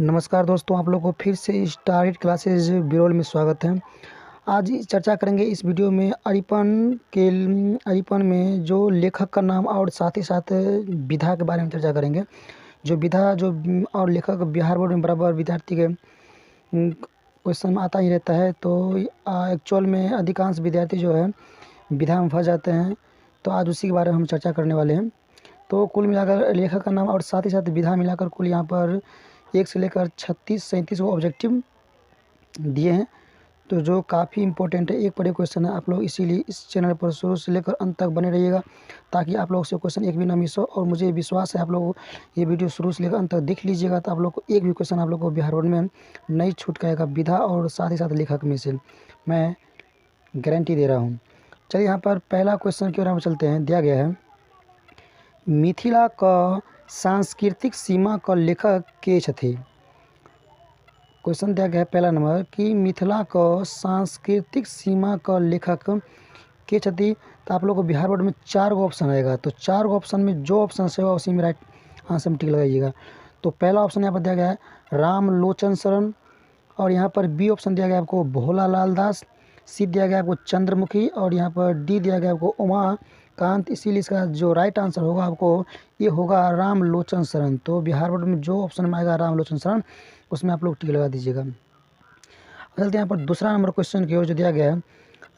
नमस्कार दोस्तों, आप लोगों को फिर से स्टारहिट क्लासेज बिरोल में स्वागत है। आज चर्चा करेंगे इस वीडियो में अरिपन में जो लेखक का नाम और साथ ही साथ विधा के बारे में चर्चा करेंगे। जो विधा और लेखक बिहार बोर्ड में बराबर विद्यार्थी के क्वेश्चन आता ही रहता है, तो एक्चुअल में अधिकांश विद्यार्थी जो है विधा में फंस जाते हैं। तो आज उसी के बारे में हम चर्चा करने वाले हैं। तो कुल मिलाकर लेखक का नाम और साथ ही साथ विधा मिलाकर कुल यहाँ पर 1 से लेकर 36-37 वो ऑब्जेक्टिव दिए हैं, तो जो काफ़ी इंपॉर्टेंट है। एक पर एक क्वेश्चन है, आप लोग इसीलिए इस चैनल पर शुरू से लेकर अंत तक बने रहिएगा ताकि आप लोग से क्वेश्चन एक भी ना मिस हो। और मुझे विश्वास है आप लोग ये वीडियो शुरू से लेकर अंत तक देख लीजिएगा, तो आप लोग को एक भी क्वेश्चन आप लोग को बिहार बोर्ड में नहीं छूट जाएगा विधा और साथ ही साथ लेखक में से, मैं गारंटी दे रहा हूँ। चलिए यहाँ पर पहला क्वेश्चन की ओर हम चलते हैं। दिया गया है, मिथिला का सांस्कृतिक सीमा का लेखक के छथि। क्वेश्चन दिया गया है पहला नंबर कि मिथिला का सांस्कृतिक सीमा का लेखक के छथि। तो आप लोग को बिहार बोर्ड में 4 गो ऑप्शन आएगा, तो 4 गो ऑप्शन में जो ऑप्शन से होगा उसी में राइट आंसर में टिक लगाइएगा। तो पहला ऑप्शन यहाँ पर दिया गया है राम लोचन शरण, और यहाँ पर बी ऑप्शन दिया गया आपको भोला लाल दास, सी दिया गया आपको चंद्रमुखी, और यहाँ पर डी दिया गया आपको उमा कांत। इसीलिए इसका जो राइट आंसर होगा आपको ये होगा राम लोचन शरण। तो बिहार बोर्ड में जो ऑप्शन में आएगा राम लोचन शरण, उसमें आप लोग टिक लगा दीजिएगा। चलते यहाँ पर दूसरा नंबर क्वेश्चन की ओर, जो दिया गया है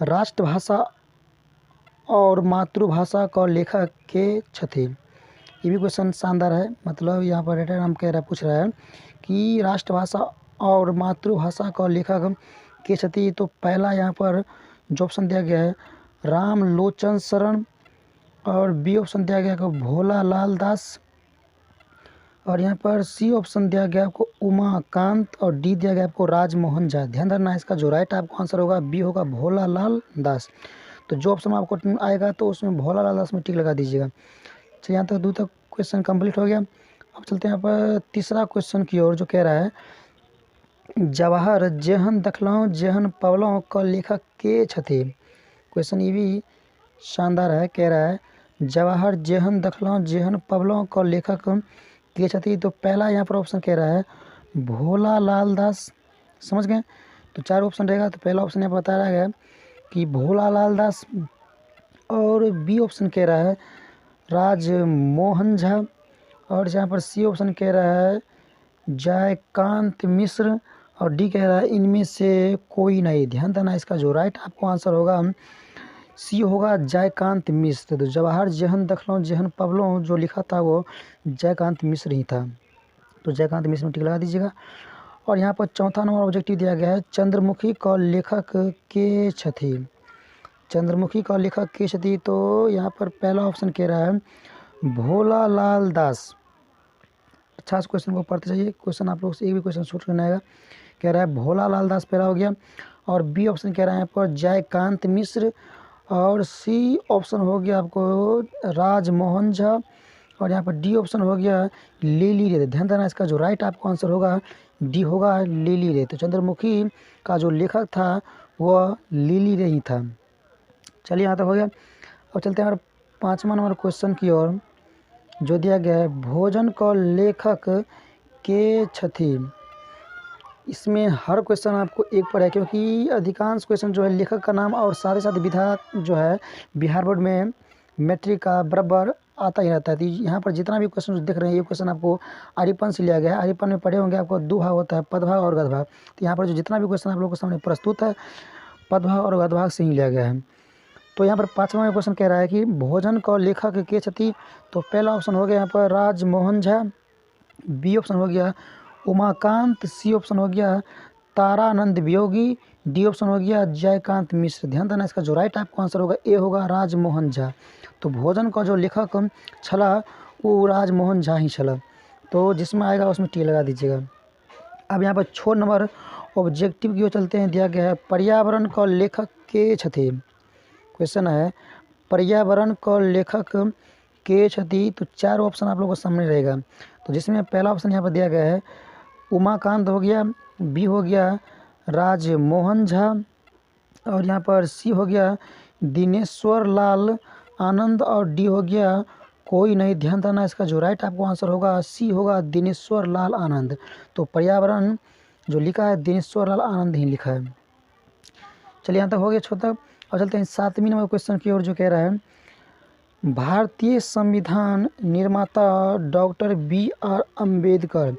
राष्ट्रभाषा और मातृभाषा का लेखक के छथि। ये भी क्वेश्चन शानदार है। मतलब यहाँ पर राइटर नाम पूछ रहा है कि राष्ट्रभाषा और मातृभाषा का लेखक के छथि। तो पहला यहाँ पर जो ऑप्शन दिया गया है राम लोचन शरण, और बी ऑप्शन दिया गया आपको भोला लाल दास, और यहाँ पर सी ऑप्शन दिया गया आपको उमाकांत, और डी दिया गया आपको राजमोहन झा। ध्यान रखना, इसका जो राइट आपको आंसर होगा बी होगा भोला लाल दास। तो जो ऑप्शन आपको आएगा तो उसमें भोला लाल दास में टिक लगा दीजिएगा। चलिए यहाँ तक 2 तक क्वेश्चन कंप्लीट हो गया। अब चलते हैं यहाँ पर तीसरा क्वेश्चन की ओर, जो कह रहा है जवाहर जेहन दखलौं जेहन पवलौं का लेखक के छथि। क्वेश्चन ये भी शानदार है। कह रहा है जवाहर जेहन दखलौं जेहन पवलौं का लेखक के छथि। तो पहला यहाँ पर ऑप्शन कह रहा है भोला लाल दास। समझ गए? तो 4 ऑप्शन रहेगा, तो पहला ऑप्शन यहाँ पर बता रहा है कि भोला लाल दास, और बी ऑप्शन कह रहा है राजमोहन झा, और जहाँ पर सी ऑप्शन कह रहा है जयकांत मिश्र, और डी कह रहा है इनमें से कोई नहीं। ध्यान देना, इसका जो राइट आपको आंसर होगा सी होगा जयकांत मिश्र। तो जवाहर जेहन दखलौं जेहन पवलौं जो लिखा था वो जयकांत मिश्र ही था। तो जयकांत मिश्र में टिक लगा दीजिएगा। और यहाँ पर चौथा नंबर ऑब्जेक्टिव दिया गया है चंद्रमुखी का लेखक के छथि। चंद्रमुखी का लेखक के छथि। तो यहाँ पर पहला ऑप्शन कह रहा है भोला लाल दास। अच्छा, इस क्वेश्चन को पढ़ते जाइए, क्वेश्चन आप लोग से एक भी क्वेश्चन छूट करना आएगा। कह रहा है भोला लाल दास पहला हो गया, और बी ऑप्शन कह रहा है यहाँ पर जयकांत मिश्र, और सी ऑप्शन हो गया आपको राजमोहन झा, और यहाँ पर डी ऑप्शन हो गया लिली रे। ध्यान देना, इसका जो राइट आपको आंसर होगा डी होगा लिली रे। तो चंद्रमुखी का जो लेखक था वह लिली रे ही था। चलिए यहाँ तक हो गया। अब चलते हैं हमारे 5वां नंबर क्वेश्चन की ओर, जो दिया गया है भोजन का लेखक के छथि। इसमें हर क्वेश्चन आपको एक पर है, क्योंकि अधिकांश क्वेश्चन जो है लेखक का नाम और साथ ही साथ विधा जो है बिहार बोर्ड में मैट्रिक का बराबर आता ही रहता है। तो यहाँ पर जितना भी क्वेश्चन देख रहे हैं ये क्वेश्चन आपको आरिपन से लिया गया है। आरिपन में पढ़े होंगे आपको 2 भाग होता है, पदभाग और गद्भाग। तो यहाँ पर जो जितना भी क्वेश्चन आप लोगों के सामने प्रस्तुत है पदभाग और गद्भाग से ही लिया गया है। तो यहाँ पर 5वां क्वेश्चन कह रहा है कि भोजन का लेखक के छथि। तो पहला ऑप्शन हो गया यहाँ पर राजमोहन झा, बी ऑप्शन हो गया उमाकांत, सी ऑप्शन हो गया तारानंद वियोगी, डी ऑप्शन हो गया जयकांत मिश्र। ध्यान देना, इसका जो राइट आपको आंसर होगा ए होगा राजमोहन झा। तो भोजन का जो लेखक छला वो राजमोहन झा ही छला। तो जिसमें आएगा उसमें टी लगा दीजिएगा। अब यहाँ पर 6 नंबर ऑब्जेक्टिव की ओर चलते हैं। दिया गया है पर्यावरण का लेखक के छथि। क्वेश्चन है पर्यावरण का लेखक के छथि। तो 4 ऑप्शन आप लोगों के सामने रहेगा। तो जिसमें पहला ऑप्शन यहाँ पर दिया गया है उमाकांत हो गया, बी हो गया राजमोहन झा, और यहाँ पर सी हो गया दिनेश्वर लाल आनंद, और डी हो गया कोई नहीं, ध्यान देना। इसका जो राइट आपको आंसर होगा सी होगा, दिनेश्वर लाल आनंद। तो पर्यावरण जो लिखा है दिनेश्वर लाल आनंद ही लिखा है। चलिए यहाँ तक हो गया छोटा। अब चलते हैं 7वीं नंबर क्वेश्चन की ओर, जो कह रहा है भारतीय संविधान निर्माता डॉक्टर B.R. अम्बेडकर,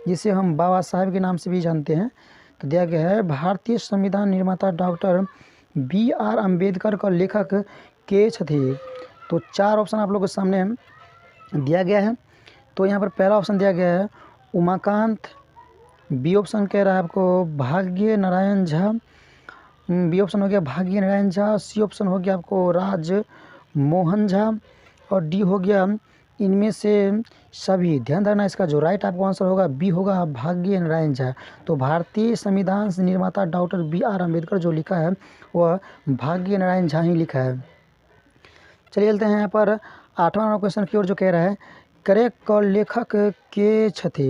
जिसे हम बाबा साहेब के नाम से भी जानते हैं, तो दिया गया है भारतीय संविधान निर्माता डॉक्टर B.R. अम्बेडकर का लेखक के छथि। तो 4 ऑप्शन आप लोगों के सामने दिया गया है। तो यहाँ पर पहला ऑप्शन दिया गया है उमाकांत, बी ऑप्शन कह रहा है आपको भाग्य नारायण झा, बी ऑप्शन हो गया भाग्य नारायण झा, सी ऑप्शन हो गया आपको राज मोहन झा, और डी हो गया इनमें से सभी। ध्यान रखना, इसका जो राइट आपको आंसर होगा बी होगा भाग्य नारायण झा। तो भारतीय संविधान निर्माता डॉक्टर B.R. अम्बेडकर जो लिखा है वह भाग्य नारायण झा ही लिखा है। चलिए चलते हैं यहाँ पर 8वां नंबर क्वेश्चन की ओर, जो कह रहा है करेक्ट क लेखक के छथि।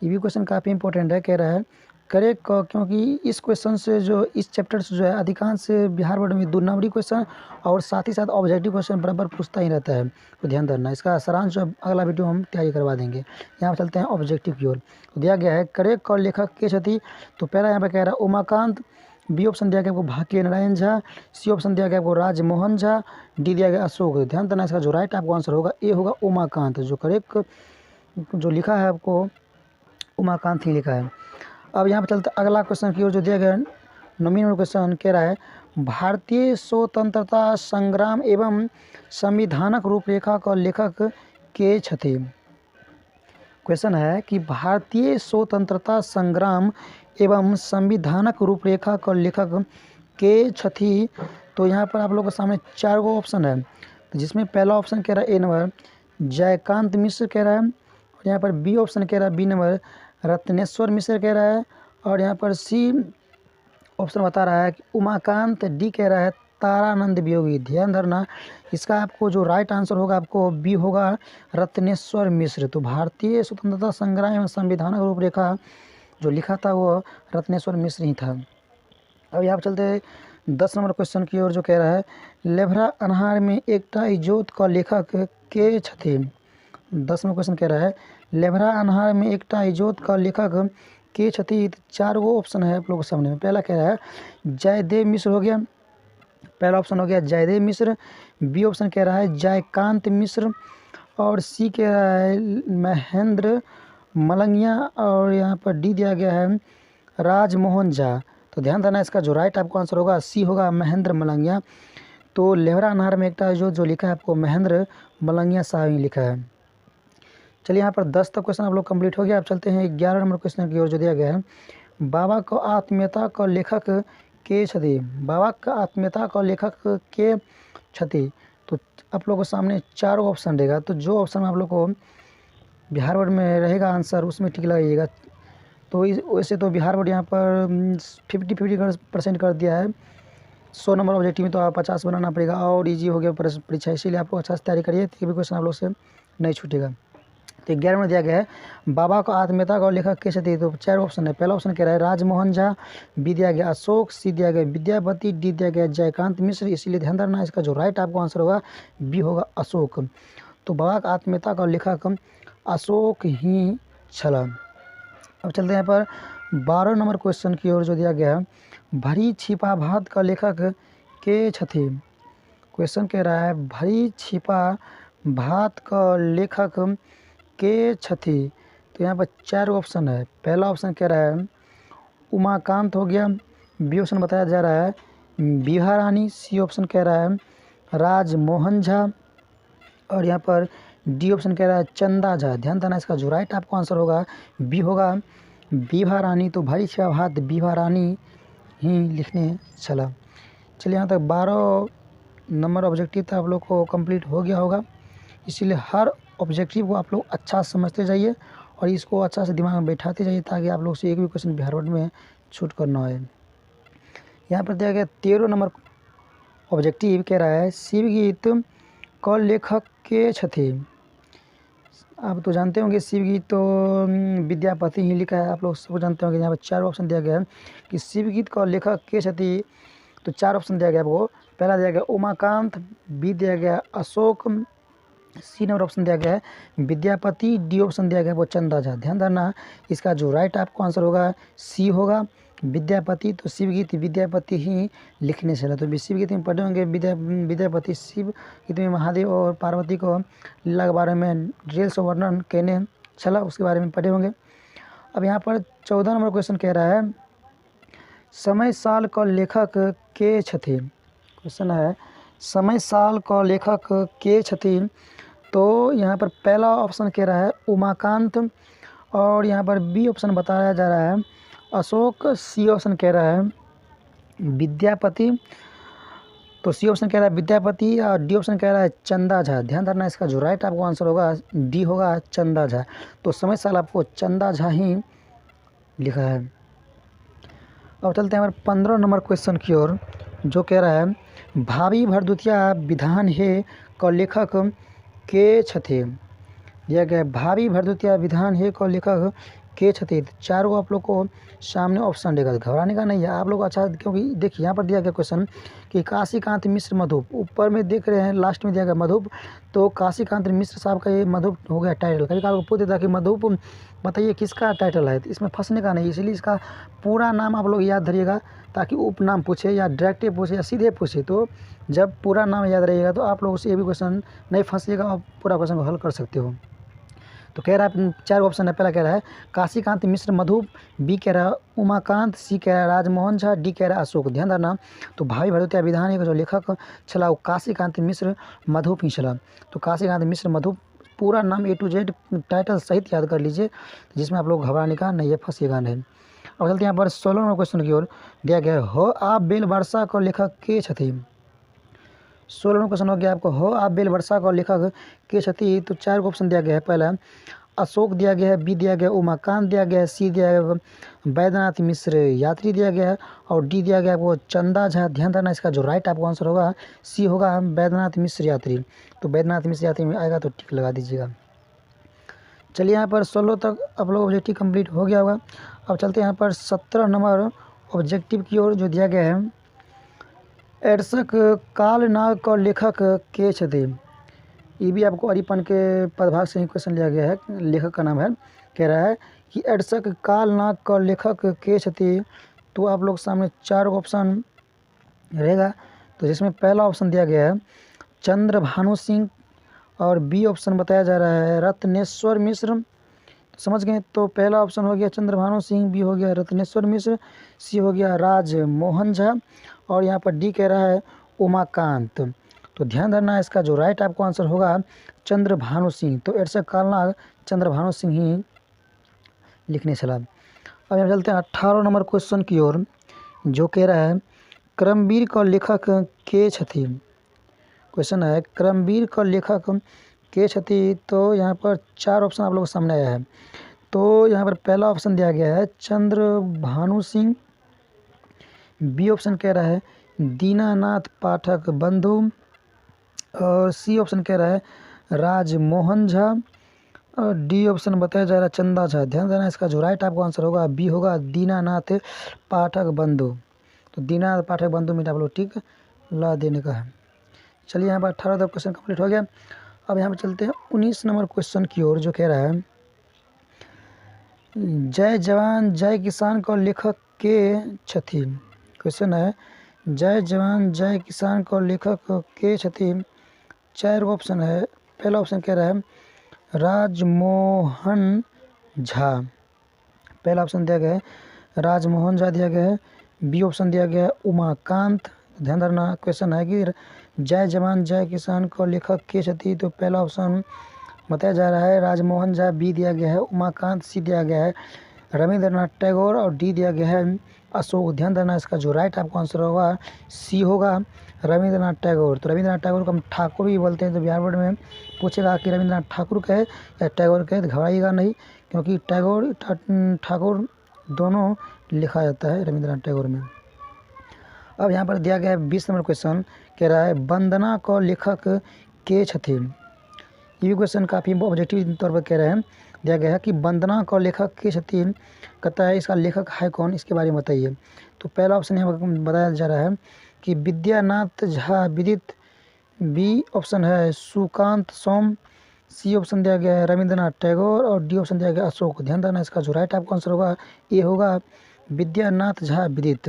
ये भी क्वेश्चन काफ़ी इंपॉर्टेंट है। कह रहा है करेक्ट क, क्योंकि इस क्वेश्चन से जो इस चैप्टर से जो है अधिकांश बिहार बोर्ड में 2 नंबरी क्वेश्चन और साथ ही साथ ऑब्जेक्टिव क्वेश्चन बराबर पूछता ही रहता है। तो ध्यान रखना, इसका सारांश जो अगला वीडियो हम तैयारी करवा देंगे। यहाँ पर चलते हैं ऑब्जेक्टिव की ओर। तो दिया गया है करेक्ट क लेखक के छथि। तो पहला यहाँ पर कह रहा है उमाकांत, बी ऑप्शन दिया गया आपको भाग्य नारायण झा, सी ऑप्शन दिया गया आपको राजमोहन झा, डी दिया गया अशोक। ध्यान देना, इसका जो राइट आपको आंसर होगा ए होगा उमाकांत। जो करेक्ट जो लिखा है आपको उमाकांत ही लिखा है। अब यहाँ पर चलते अगला क्वेश्चन की ओर, जो दिया गया 9वीं नंबर क्वेश्चन कह रहा है भारतीय स्वतंत्रता संग्राम एवं संविधानक रूपरेखा का लेखक के छथि। क्वेश्चन है कि भारतीय स्वतंत्रता संग्राम एवं संविधानक रूपरेखा का लेखक के छथि। तो यहाँ पर आप लोगों के सामने 4 गो ऑप्शन है, जिसमें पहला ऑप्शन कह रहा है ए नंबर जयकांत मिश्र कह रहा है, और यहाँ पर बी ऑप्शन कह रहा है बी नंबर रत्नेश्वर मिश्र कह रहा है, और यहाँ पर सी ऑप्शन बता रहा है कि उमाकांत, डी कह रहा है तारानंद वियोगी। ध्यान धरना, इसका आपको जो राइट आंसर होगा आपको बी होगा रत्नेश्वर मिश्र। तो भारतीय स्वतंत्रता संग्राम एवं संविधानक रूपरेखा जो लिखा था वो रत्नेश्वर मिश्र ही था। अब यहाँ पर चलते 10 नंबर क्वेश्चन की ओर, जो कह रहा है लेभरा अनहार में एकटा इजोत का लेखक के छथि। 10 नंबर क्वेश्चन कह रहा है लेभरा अनहार में एकटा इजोत का लेखक के छथि। 4 गो ऑप्शन है आप लोगों के सामने में। पहला कह रहा है जयदेव मिश्र हो गया, पहला ऑप्शन हो गया जयदेव मिश्र, बी ऑप्शन कह रहा है जयकांत मिश्र, और सी कह रहा है महेंद्र मलंगिया, और यहाँ पर डी दिया गया है राजमोहन झा। तो ध्यान देना, इसका जो राइट आपको आंसर होगा सी होगा महेंद्र मलंगिया। तो लेवरा अनहार में एकटा जो लिखा है आपको महेंद्र मलंगिया साहब ही लिखा है। चलिए यहाँ पर 10 तक क्वेश्चन आप लोग कंप्लीट हो गया। अब चलते हैं 11 नंबर क्वेश्चन की ओर, जो दिया गया है बाबा को आत्मीयता का लेखक के छथि। बाबा का आत्मीयता का लेखक के छथि। तो आप लोगों के सामने 4 ऑप्शन रहेगा, तो जो ऑप्शन आप लोग को बिहार बोर्ड में रहेगा आंसर उसमें टिक लगाइएगा। तो वैसे तो बिहार बोर्ड यहाँ पर 50% कर दिया है। 100 नंबर ऑब्जेक्टिव में तो आप 50 बनाना पड़ेगा, और ईजी हो गया परीक्षा, इसीलिए आपको अच्छा से तैयारी करिए, तो ये भी क्वेश्चन आप लोग से नहीं छूटेगा। तो 11 में दिया गया है बाबा का आत्मीयता का लेखक के छथि। तो 4 ऑप्शन है। पहला ऑप्शन कह रहा है राजमोहन झा, बी दिया गया अशोक, सी दिया गया विद्यापति, डी दिया गया जयकांत मिश्र। इसीलिए ध्यान रखना, इसका जो राइट आपको आंसर होगा बी होगा अशोक। तो बाबा का आत्मीयता का लेखक अशोक ही छला। अब चलते हैं यहाँ पर 12 नंबर क्वेश्चन की ओर, जो दिया गया है भरी छिपा भात का लेखक के छथि। क्वेश्चन कह रहा है भरी छिपा भात का लेखक के छथि। तो यहाँ पर 4 ऑप्शन है। पहला ऑप्शन कह रहा है उमाकांत हो गया, बी ऑप्शन बताया जा रहा है बिभा रानी, सी ऑप्शन कह रहा है राजमोहन झा, और यहाँ पर डी ऑप्शन कह रहा है चंदा झा। ध्यान देना, इसका जो राइट आपको आंसर होगा बी होगा बिभा रानी। तो भरी छिपा भात बिभा रानी ही लिखने चला। चलिए यहाँ तक 12 नंबर ऑब्जेक्टिव था आप लोग को कंप्लीट हो गया होगा। इसीलिए हर ऑब्जेक्टिव को आप लोग अच्छा समझते जाइए और इसको अच्छा से दिमाग में बैठाते जाइए, ताकि आप लोग से एक भी क्वेश्चन बिहार बोर्ड में छूट कर ना है। यहाँ पर दिया गया 13 नंबर ऑब्जेक्टिव कह रहा है शिवगीत क लेखक के छथि। आप तो जानते होंगे शिवगीत तो विद्यापति ही लिखा है, आप लोग सब जानते होंगे। यहाँ पर 4 ऑप्शन दिया गया है कि शिवगीत का लेखक के छथि। तो 4 ऑप्शन दिया गया आपको। पहला दिया गया उमाकांत, बी दिया गया अशोक, सी नंबर ऑप्शन दिया गया है विद्यापति, डी ऑप्शन दिया गया है वो चंदा झा। ध्यान रखना इसका जो राइट आपको आंसर होगा सी होगा विद्यापति। तो शिव गीत विद्यापति ही लिखने चला। तो शिव गीत में पढ़े होंगे विद्यापति शिव गीत में महादेव और पार्वती को लीला के बारे में डिटेल से वर्णन कहने चला, उसके बारे में पढ़े होंगे। अब यहाँ पर 14 नंबर क्वेश्चन कह रहा है समय साल का लेखक के छथि। क्वेश्चन है समय साल का लेखक के छथि। तो यहाँ पर पहला ऑप्शन कह रहा है उमाकांत और यहाँ पर बी ऑप्शन बताया जा रहा है अशोक, सी ऑप्शन कह रहा है विद्यापति। तो सी ऑप्शन कह रहा है विद्यापति और डी ऑप्शन कह रहा है चंदा झा। ध्यान रखना इसका जो राइट आपको आंसर होगा डी होगा चंदा झा। तो समय साल आपको चंदा झा ही लिखा है। अब चलते हैं हमारे 15 नंबर क्वेश्चन की ओर, जो कह रहा है भावी भरदुतिया विधान हे का लेखक के छथि। दिया गया भावी भरदुतिया विधान हे का लेखक के छथि। चारों आप लोग को सामने ऑप्शन देगा, घबराने का नहीं है आप लोग। अच्छा क्योंकि देखिए यहाँ पर दिया गया क्वेश्चन कि काशीकांत मिश्र मधुप, ऊपर में देख रहे हैं लास्ट में दिया गया मधुप। तो काशीकांत मिश्र साहब का ये मधुप हो गया टाइटल। कभी आपको पूछ देता कि मधुप बताइए किसका टाइटल है, तो इसमें फंसने का नहीं, इसलिए इसका पूरा नाम आप लोग याद धरिएगा ताकि उपनाम पूछे या डायरेक्ट पूछे या सीधे पूछे। तो जब पूरा नाम याद रहेगा तो आप लोगों से ये भी क्वेश्चन नहीं फंसिएगा और पूरा क्वेश्चन को हल कर सकते हो। तो कह रहा है 4 ऑप्शन है। पहला कह रहा है काशीकांत मिश्र मधुप, बी कह रहा है उमाकांत, सी कह रहा है राजमोहन झा, डी कह रहा है अशोक। ध्यान रखना तो भावी भरदुतिया विधान का जो लेखक चला वो काशीकांत मिश्र मधुप ही चला। तो काशीकांत मिश्र मधुप पूरा नाम A to Z टाइटल सहित याद कर लीजिए, जिसमें आप लोग घबराने का नहीं है, फंसिएगा नहीं। और चलते यहाँ पर 16 नंबर क्वेश्चन की ओर दिया गया हो आप बेल वर्षा का लेखक के छथि। 16 नंबर क्वेश्चन हो गया आपको हो आप बेल वर्षा का लेखक के छथि। तो 4 ऑप्शन दिया गया है। पहला अशोक दिया गया है, बी दिया गया उमाकांत दिया गया है, सी दिया गया वैद्यनाथ मिश्र यात्री दिया गया है और डी दिया गया वो चंदा झा। ध्यान रखना इसका जो राइट आपको आंसर होगा सी होगा वैद्यनाथ मिश्र यात्री। तो वैद्यनाथ मिश्र यात्री में आएगा तो टिक लगा दीजिएगा। चलिए यहाँ पर 16 तक आप लोग ऑब्जेक्टिव कंप्लीट हो गया होगा। अब चलते हैं यहाँ पर 17 नंबर ऑब्जेक्टिव की ओर, जो दिया गया है एडसक कालनाग का लेखक के छथि। ये भी आपको अरिपन के पदभाग से ही क्वेश्चन लिया गया है। लेखक का नाम है, कह रहा है कि एडसक कालनाग का लेखक के छथि। तो आप लोग सामने 4 ऑप्शन रहेगा। तो जिसमें पहला ऑप्शन दिया गया है चंद्रभानु सिंह और बी ऑप्शन बताया जा रहा है रत्नेश्वर मिश्र। समझ गए। तो पहला ऑप्शन हो गया चंद्रभानु सिंह, बी हो गया रत्नेश्वर मिश्र, सी हो गया राजमोहन झा और यहाँ पर डी कह रहा है उमाकांत। तो ध्यान रखना इसका जो राइट आपको आंसर होगा चंद्रभानु सिंह। तो एडसक कालनाग चंद्रभानु सिंह ही लिखने चला। अब यहाँ चलते हैं 18 नंबर क्वेश्चन की ओर, जो कह रहा है क्रमवीर का लेखक के छथि। क्वेश्चन है क्रमवीर का लेखक के छथि। तो यहाँ पर 4 ऑप्शन आप लोगों के सामने आया है। तो यहाँ पर पहला ऑप्शन दिया गया है चंद्रभानु सिंह, बी ऑप्शन कह रहा है दीनानाथ पाठक बंधु और सी ऑप्शन कह रहा है राजमोहन झा और डी ऑप्शन बताया जा रहा है चंदा झा। ध्यान देना इसका जो राइट आपको आंसर होगा बी होगा दीनानाथ पाठक बंधु। तो दीनानाथ पाठक बंधु में आप लोग टिक ला देने का है। चलिए यहाँ पर 18 तक क्वेश्चन कंप्लीट हो गया। अब यहाँ पर चलते हैं 19 नंबर क्वेश्चन की ओर, जो कह रहा है जय जवान जय किसान का लेखक के छथि। क्वेश्चन है जय जवान जय किसान का लेखक के छथि। 4 ऑप्शन है। पहला ऑप्शन कह रहा है राजमोहन झा। पहला ऑप्शन दिया गया है राजमोहन झा दिया गया है। बी ऑप्शन दिया गया है उमाकांत। ध्यान रखना क्वेश्चन है कि जय जवान जय किसान का लेखक के छथि। तो पहला ऑप्शन बताया जा रहा है राजमोहन झा, बी दिया गया है उमाकांत, सी दिया गया है रविंद्रनाथ टैगोर और डी दिया गया है अशोक। ध्यान देना इसका जो राइट आपको आंसर होगा सी होगा रविंद्रनाथ टैगोर। तो रविंद्रनाथ टैगोर को हम ठाकुर भी बोलते हैं। तो बिहार बोर्ड में पूछेगा कि रविंद्रनाथ ठाकुर कहे या टैगोर कहे, तो घबराइएगा नहीं, क्योंकि टैगोर ठाकुर दोनों लिखा जाता है रविंद्रनाथ टैगोर में। अब यहाँ पर दिया गया है 20 नंबर क्वेश्चन, कह रहा है वंदना का लेखक के छथि। ये भी क्वेश्चन काफ़ी ऑब्जेक्टिव तौर पर कह रहे हैं। दिया गया है कि वंदना का लेखक के छथि, कहता है इसका लेखक है कौन, इसके बारे में बताइए। तो पहला ऑप्शन यहाँ बताया जा रहा है कि विद्यानाथ झा विदित बी ऑप्शन है सुकांत सोम, सी ऑप्शन दिया गया है रविंद्रनाथ टैगोर और डी ऑप्शन दिया गया अशोक। ध्यान देना, इसका जो राइट आपका आंसर होगा ये होगा विद्यानाथ झा विदित।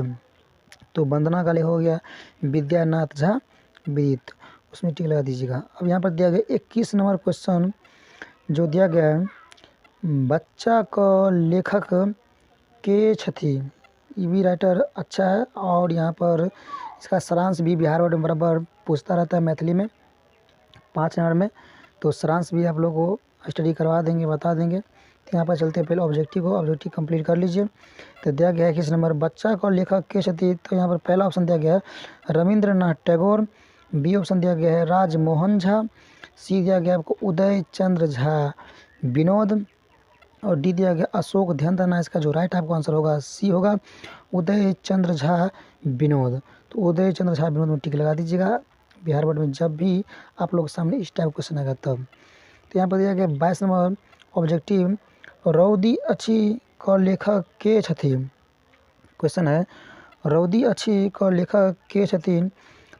तो वंदना का लेखक हो गया विद्यानाथ झा विदित, उसमें टिक लगा दीजिएगा। अब यहाँ पर दिया गया 21 नंबर क्वेश्चन जो दिया गया है, बच्चा का लेखक के छथी। ये भी राइटर अच्छा है और यहाँ पर इसका सारांश भी बिहार बोर्ड में बराबर पूछता रहता है मैथिली में 5 नंबर में, तो सारांश भी आप लोग को स्टडी करवा देंगे, बता देंगे। तो यहाँ पर चलते हैं पहले ऑब्जेक्टिव को, ऑब्जेक्टिव कंप्लीट कर लीजिए। तो दिया गया है किस नंबर, बच्चा को लेखक के छथी। तो यहाँ पर पहला ऑप्शन दिया गया है रविंद्रनाथ टैगोर, बी ऑप्शन दिया गया है राजमोहन झा, सी दिया गया आपको उदय चंद्र झा विनोद और डी दिया गया अशोक। ध्यान देना, इसका जो राइट आपका आंसर होगा सी होगा उदय चंद्र झा विनोद। तो उदय चंद्र झा विनोद में टिक लगा दीजिएगा बिहार बोर्ड में जब भी आप लोग के सामने इस टाइप क्वेश्चन आएगा तब। तो यहाँ पर दिया गया 22 नंबर ऑब्जेक्टिव, रौदी अच्छी का लेखक के छथि। क्वेश्चन है रौदी अच्छी का लेखक के छथि।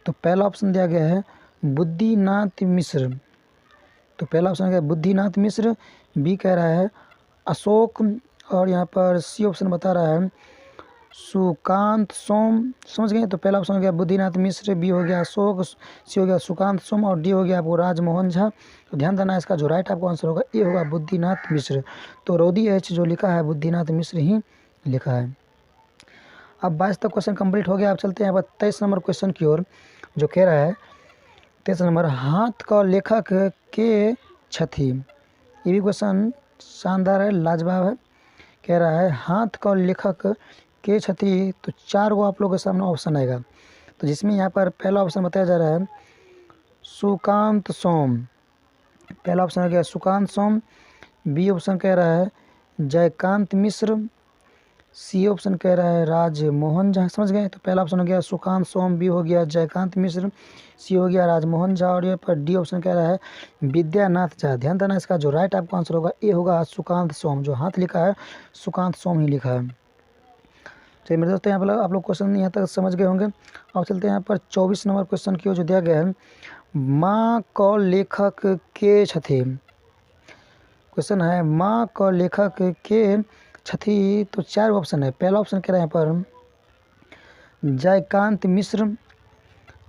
तो पहला ऑप्शन दिया गया है बुद्धिनाथ मिश्र। तो पहला ऑप्शन है बुद्धिनाथ मिश्र, बी कह रहा है अशोक और यहाँ पर सी ऑप्शन बता रहा है सुकांत सोम। समझ गए, तो पहला ऑप्शन हो गया बुद्धिनाथ मिश्र, बी हो गया अशोक, सी हो गया सुकांत सोम और डी हो गया आपको राजमोहन झा। तो ध्यान देना, इसका जो राइट आपको आंसर होगा ये होगा बुद्धिनाथ मिश्र। तो रौदी एच जो लिखा है बुद्धिनाथ मिश्र ही लिखा है। अब 22 तक क्वेश्चन कंप्लीट हो गया। अब चलते हैं यहाँ पर 23 नंबर क्वेश्चन की ओर जो कह रहा है 23 नंबर, हाथ का लेखक के छथि। ये भी क्वेश्चन शानदार है, लाजवाब है। कह रहा है हाथ का लेखक के छथि। तो 4 को आप लोगों के सामने ऑप्शन आएगा, तो जिसमें यहाँ पर पहला ऑप्शन बताया जा रहा है सुकांत सोम। पहला ऑप्शन हो गया सुकांत सोम, बी ऑप्शन कह रहा है जयकांत मिश्र, सी ऑप्शन कह रहा है राजमोहन झा। समझ गए, तो पहला ऑप्शन हो गया सुकांत सोम, बी हो गया जयकांत मिश्र, सी हो गया राजमोहन झा और यहाँ पर डी ऑप्शन कह रहा है विद्यानाथ झा। ध्यान देना, इसका जो राइट आपका आंसर होगा ये होगा सुकांत सोम। जो हाथ लिखा है सुकांत सोम ही लिखा है। चलिए मेरे दोस्तों, यहाँ पर आप लोग क्वेश्चन यहाँ तक समझ गए होंगे। अब चलते हैं यहाँ पर 24 नंबर क्वेश्चन की ओर जो दिया गया है, माँ क लेखक के छथि। क्वेश्चन है माँ क लेखक के छथि। तो 4 ऑप्शन है। पहला ऑप्शन कह रहे हैं यहाँ पर जयकांत मिश्र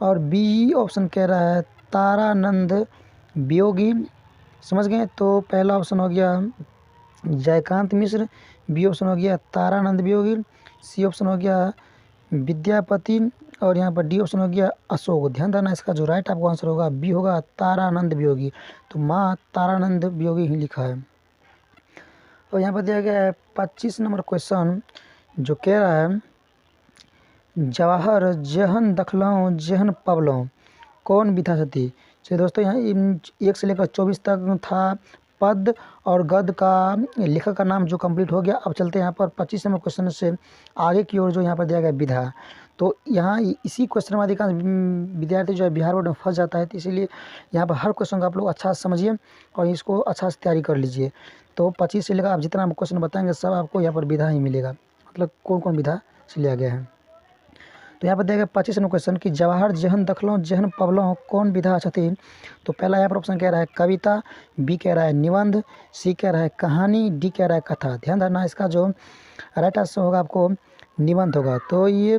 और बी ऑप्शन कह रहा है तारानंद वियोगी। समझ गए, तो पहला ऑप्शन हो गया जयकांत मिश्र, बी ऑप्शन हो गया तारानंद वियोगी, सी ऑप्शन हो गया विद्यापति और यहाँ पर डी ऑप्शन हो गया अशोक। ध्यान देना, इसका जो राइट आपका आंसर होगा बी होगा तारानंद वियोगी। तो माँ तारानंद वियोगी ही लिखा है। और यहाँ पर दिया गया है 25 नंबर क्वेश्चन जो कह रहा है जवाहर जहन दखलौं जहन पवलौं कौन विधा छथि। चलिए दोस्तों, यहाँ 1 से लेकर 24 तक था पद और गद का लेखक का नाम जो कंप्लीट हो गया। अब चलते हैं यहाँ पर 25 नंबर क्वेश्चन से आगे की ओर जो यहाँ पर दिया गया विधा। तो यहाँ इसी क्वेश्चन में अधिकांश विद्यार्थी जो है बिहार बोर्ड में फंस जाता है, तो इसीलिए यहाँ पर हर क्वेश्चन को आप लोग अच्छा से समझिए और इसको अच्छा से तैयारी कर लीजिए। तो 25 से लेकर आप जितना क्वेश्चन बताएंगे सब आपको यहाँ पर विधा ही मिलेगा, मतलब कौन कौन विधा से लिया गया है। तो यहाँ पर दिया गया 25 नंबर क्वेश्चन कि जवाहर जहन दखलौं जहन पवलौं कौन विधा छथि। तो पहला यहाँ पर ऑप्शन कह रहा है कविता, बी कह रहा है निबंध, सी कह रहा है कहानी, डी कह रहा है कथा। ध्यान रखना, इसका जो राइट आंसर होगा आपको निबंध होगा। तो ये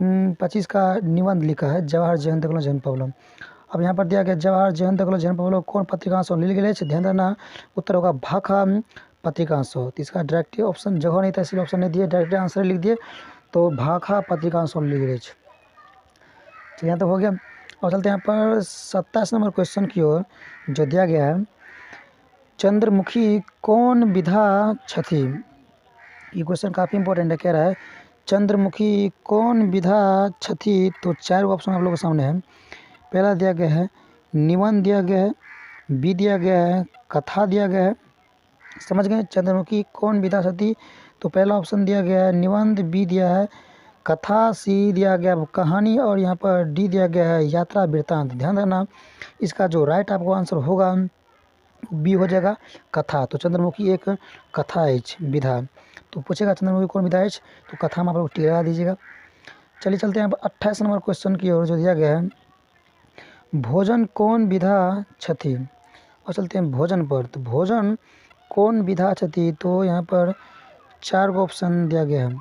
25 का निबंध लिखा है जवाहर जहन दखलौं जहन पवलौं। अब यहाँ पर दिया गया जवाहर जहन दखलौं जहन पवलौं कौन पत्रिकांश लिल गेल अछि। ध्यान रखना, उत्तर होगा भाखा पत्रिकांश। तो इसका डायरेक्ट ऑप्शन जगह नहीं था इसलिए ऑप्शन नहीं दिए, डायरेक्ट आंसर लिख दिए। तो भाखा पत्रिकांश लिल गेल अछि। तो यहाँ तक हो गया। और चलते हैं यहाँ पर 27 नंबर क्वेश्चन की ओर जो दिया गया है चंद्रमुखी कौन विधा छथि। ये क्वेश्चन काफ़ी इंपॉर्टेंट है। कह रहा है चंद्रमुखी कौन विधा छथि। तो 4 ऑप्शन आप लोगों के सामने है। पहला दिया गया है निबंध दिया गया है, बी दिया गया है कथा दिया गया है। समझ गए, चंद्रमुखी कौन विधा छथि। तो पहला ऑप्शन दिया गया है निबंध, बी दिया है कथा, सी दिया गया कहानी और यहाँ पर डी दिया गया है यात्रा वृत्तांत। ध्यान रखना, इसका जो राइट आपको आंसर होगा बी हो जाएगा कथा। तो चंद्रमुखी एक कथा है विधा। तो पूछेगा चंद्रमुखी कौन विधा है, तो कथा में आप लोग टिक लगा दीजिएगा। चलिए चलते हैं 28 नंबर क्वेश्चन की ओर जो दिया गया है भोजन कौन विधा छथि। और चलते हैं भोजन पर। तो भोजन कौन विधा छथि, तो यहाँ पर 4 गो ऑप्शन दिया गया है।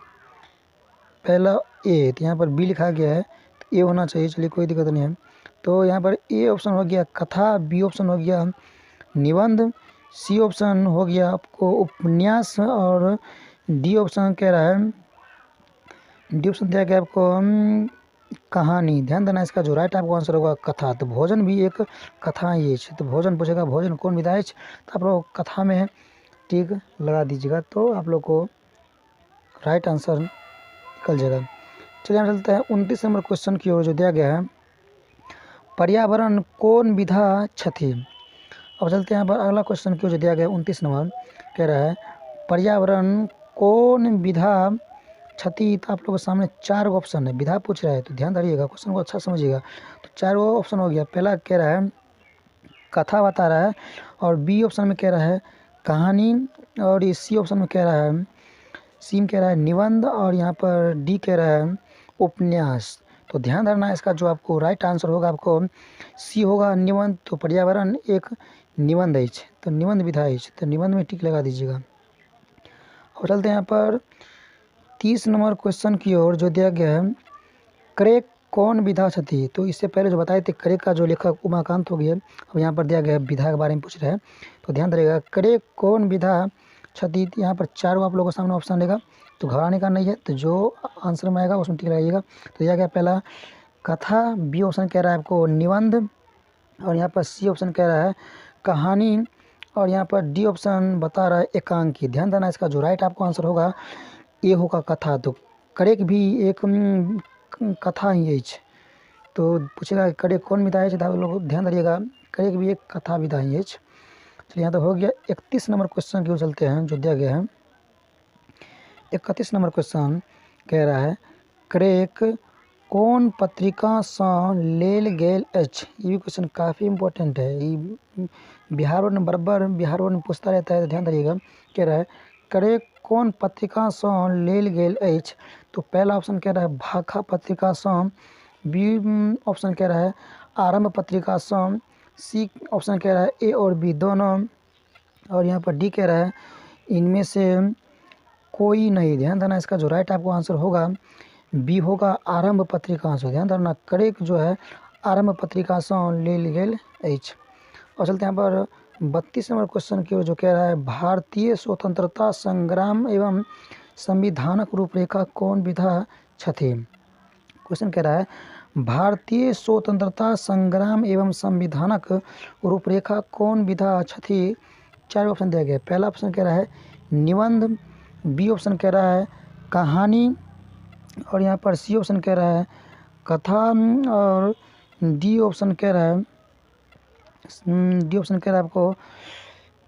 पहला ए, तो यहाँ पर बी लिखा गया है, तो ए होना चाहिए, चलिए कोई दिक्कत नहीं है। तो यहाँ पर ए ऑप्शन हो गया कथा, बी ऑप्शन हो गया निबंध, सी ऑप्शन हो गया आपको उपन्यास, और डी ऑप्शन कह रहा है, डी ऑप्शन दिया गया आपको कहानी। ध्यान देना, इसका जो राइट आपको आंसर होगा कथा। तो भोजन भी एक कथा ही है। तो भोजन पूछेगा भोजन कौन विधा है, तो आप लोग कथा में टिक लगा दीजिएगा, तो आप लोग को राइट आंसर निकल जाएगा। चलिए हम चलते हैं 29 नंबर क्वेश्चन की ओर, जो दिया गया है पर्यावरण कौन विधा छथि। अब चलते हैं यहाँ पर अगला क्वेश्चन की ओर, जो दिया गया है 29 नंबर, कह रहा है पर्यावरण कौन विधा छथि। तो आप लोगों के सामने 4 गो ऑप्शन है, विधा पूछ रहा है, तो ध्यान धरिएगा, क्वेश्चन को अच्छा समझिएगा। तो 4 गो ऑप्शन हो गया। पहला कह रहा है कथा बता रहा है, और बी ऑप्शन में कह रहा है कहानी, और सी ऑप्शन में कह रहा है, सी में कह रहा है निबंध, और यहाँ पर डी कह रहा है उपन्यास। तो ध्यान रखना, इसका जो आपको राइट आंसर होगा आपको सी होगा निबंध। तो पर्यावरण एक निबंध है, तो निबंध विधा है, तो निबंध में टिक लगा दीजिएगा। और चलते हैं यहाँ पर 30 नंबर क्वेश्चन की ओर, जो दिया गया है क्रेक कौन विधा छथि। तो इससे पहले जो बताए थे क्रेक का जो लेखक उमाकांत हो गया, अब यहाँ पर दिया गया है विधा के बारे में पूछ रहे हैं। तो ध्यान रखिएगा क्रेक कौन विधा छथि। यहाँ पर 4 आपको लोगों के सामने ऑप्शन रहेगा, तो घबराने का नहीं है, तो जो आंसर में आएगा उसमें टिक लगाइएगा। तो दिया गया पहला कथा, बी ऑप्शन कह रहा है आपको निबंध, और यहाँ पर सी ऑप्शन कह रहा है कहानी, और यहाँ पर डी ऑप्शन बता रहा है एकांकी। ध्यान देना, इसका जो राइट आपको आंसर होगा ये होगा कथा। तो करेक भी एक कथा ही है। तो पूछेगा करेक कौन विधा है, तो आप लोग ध्यान रखिएगा, करेक भी एक कथा विधा ही है। चलिए यहाँ तो हो गया। 31 नंबर क्वेश्चन की ओर चलते हैं, जो दिया गया है 31 नंबर क्वेश्चन कह रहा है क्रेक कौन पत्रिका से लेल गेल अछि। ये भी क्वेश्चन काफ़ी इंपॉर्टेंट है, ये बिहार बोर्ड में बराबर पूछता रहता है, तो ध्यान रखिएगा। कह रहा है क्रेक कौन पत्रिका से लेल गेल अछि। तो पहला ऑप्शन कह रहा है भाखा पत्रिका से, बी ऑप्शन कह रहा है आरंभ पत्रिका से, सी ऑप्शन कह रहा है ए और बी दोनों, और यहाँ पर डी कह रहा है इनमें से कोई नहीं। ध्यान देना, इसका जो राइट आपको आंसर होगा बी होगा आरंभ पत्रिका से। ध्यान देना, करेक जो है आरंभ पत्रिका से लेल गेल अछि। और चलते यहाँ पर 32 नंबर क्वेश्चन की ओर, जो कह रहा है भारतीय स्वतंत्रता संग्राम एवं संविधानक रूपरेखा कौन विधा छथि। क्वेश्चन कह रहा है भारतीय स्वतंत्रता संग्राम एवं संविधानक रूपरेखा कौन विधा छथि। 4 ऑप्शन दिया गया। पहला ऑप्शन कह रहा है निबंध, बी ऑप्शन कह रहा है कहानी, और यहाँ पर सी ऑप्शन कह रहा है कथा, और डी ऑप्शन कह रहा है आपको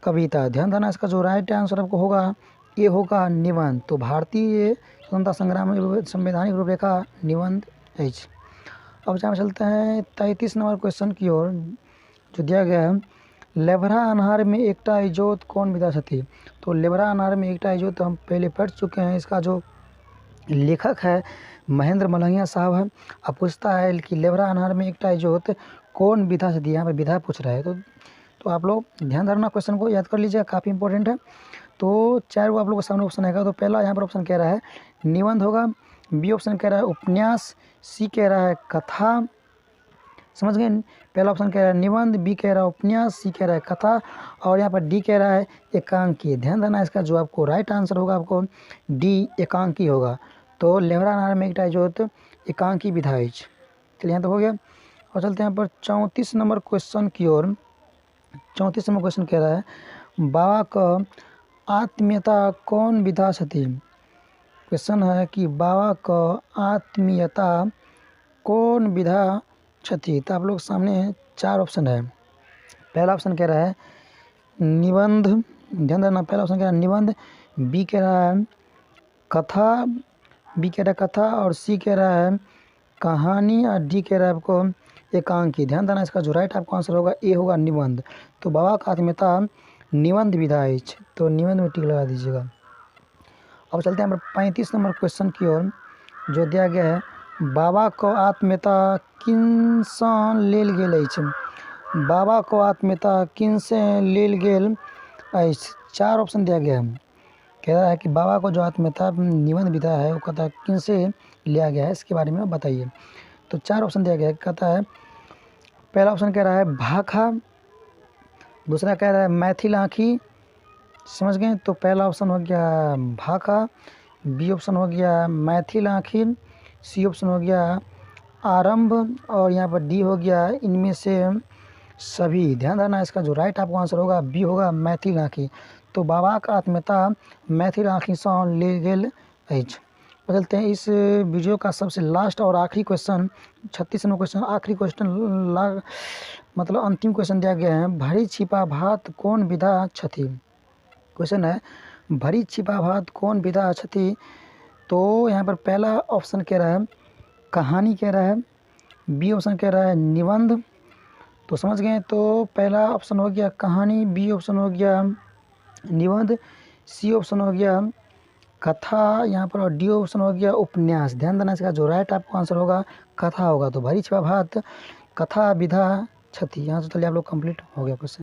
कविता। ध्यान देना, इसका जो राइट आंसर आपको होगा ये होगा निबंध। तो भारतीय स्वतंत्रता संग्राम संवैधानिक रूपरेखा निबंध है। अब जहाँ चलते हैं 33 नंबर क्वेश्चन की ओर, जो दिया गया है लेबरा अनहार में एकटा इजोत कौन विधा छथि। तो लेबरा अनहार में एकटा इजोत हम पहले पढ़ चुके हैं, इसका जो लेखक है महेंद्र मलंगिया साहब है। अब पूछता है कि लेबरा अनहार में एकटा इजोत कौन विधा छथि, यहाँ पर विधा पूछ रहा है। तो आप लोग ध्यान रखना, क्वेश्चन को याद कर लीजिएगा, काफ़ी इंपॉर्टेंट है। तो 4 वो आप लोगों के सामने ऑप्शन आएगा। तो पहला यहाँ पर ऑप्शन कह रहा है निबंध होगा, बी ऑप्शन कह रहा है उपन्यास, सी कह रहा है कथा। समझ गए, पहला ऑप्शन कह रहा है निबंध, बी कह रहा है उपन्यास, सी कह रहा है कथा, और यहाँ पर डी कह रहा है एकांकी। ध्यान देना, इसका जो आपको राइट आंसर होगा आपको डी एकांकी होगा। तो लेबरा अनहार में एकटा इजोत एकांकी विधा है। चलिए यहाँ तो हो गया। और चलते हैं यहाँ पर 34 नंबर क्वेश्चन की ओर। 34 नंबर क्वेश्चन कह रहा है बाबा का आत्मीयता कौन विधा छथि। क्वेश्चन है कि बाबा का आत्मीयता कौन विधा छथि। तो आप लोग सामने 4 ऑप्शन है। पहला ऑप्शन कह रहा है निबंध, ध्यान देना, पहला ऑप्शन कह रहा है निबंध, बी कह रहा है कथा, और सी कह रहा है कहानी, और डी कह रहा है आपको एकांकी। ध्यान देना, इसका जो राइट आपको आंसर होगा ए होगा निबंध। तो बाबा का आत्मीयता निबंध विधा है, तो निबंध में टिक लगा दीजिएगा। अब चलते हैं 35 नंबर क्वेश्चन की ओर, जो दिया गया है बाबा को आत्मीयता किनसँ लेल गेल अछि? बाबा को आत्मीयता किनसे लेल गेल अछि? 4 ऑप्शन दिया गया है। कह रहा है कि बाबा को जो आत्मीयता निबंध विधा है वो कहता किनसे लिया गया है, इसके बारे में बताइए। तो 4 ऑप्शन दिया गया है। कहता है पहला ऑप्शन कह रहा है भाखा, दूसरा कह रहा है मैथिल आँखी, समझ गए? तो पहला ऑप्शन हो गया भाखा, बी ऑप्शन हो गया मैथिल आँखी, सी ऑप्शन हो गया आरंभ और यहाँ पर डी हो गया इनमें से सभी। ध्यान रखना, इसका जो राइट आपको आंसर होगा बी होगा मैथिल आँखी। तो बाबा का आत्मीयता मैथिल आँखी से ले गेल अछि। बदलते हैं इस वीडियो का सबसे लास्ट और आखिरी क्वेश्चन, 36 नंबर क्वेश्चन, आखिरी क्वेश्चन मतलब अंतिम क्वेश्चन दिया गया है। भरी छिपा भात कौन विधा छथि? क्वेश्चन है भरी छिपा भात कौन विधा छथि? तो यहाँ पर पहला ऑप्शन कह रहा है कहानी कह रहा है, बी ऑप्शन कह रहा है निबंध। तो समझ गए? तो पहला ऑप्शन हो गया कहानी, बी ऑप्शन हो गया निबंध, सी ऑप्शन हो गया कथा यहाँ पर और डी ऑप्शन हो गया उपन्यास। ध्यान देना, इसका जो राइट आपको आंसर होगा कथा होगा। तो भरी छिपा भात कथा विधा छथि। यहाँ से चलिए आप लोग कंप्लीट हो गया क्वेश्चन।